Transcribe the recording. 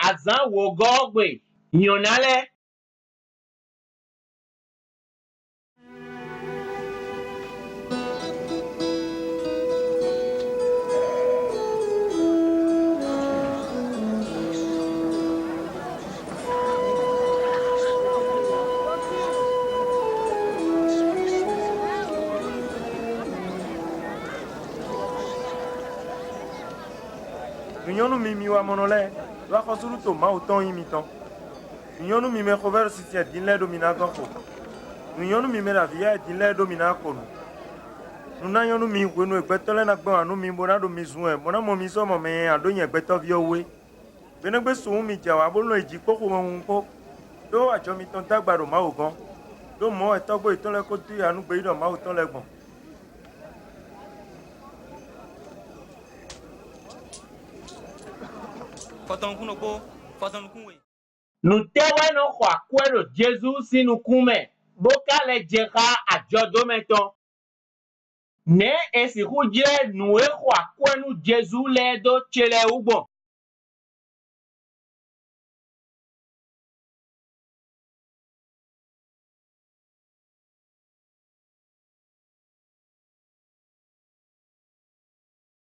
azan wogogbe yonale. Nyɔnu mimi wa monole va xɔsulu to ma utɔ yi mitɔ. Nyɔnu mimi xɔvɛ sisi dinle do mina gɔfo. Nyɔnu mimi la via dinle do mina konu. Nuna nyɔnu mi wenu egbetɔ le na gbɔ anu mi bona do mi zue. Bona mo mi so mo me ado nye egbetɔ vi owe. Benegbe so mi dza wa bolo edzi kpɔxo me ŋkɔ. Do adzɔ mi tɔn dagba do ma wo gɔ. Do mo etɔgbo etɔ le ko tu anu gbe do ma wo tɔ le gbɔ. Nutewe no xɔ akue ɖo Jesu si nukume boka le dzexa adzɔdometɔ. Ne esi ƒu dzre nu exɔ akue nu Jesu le do tsele ugbɔ.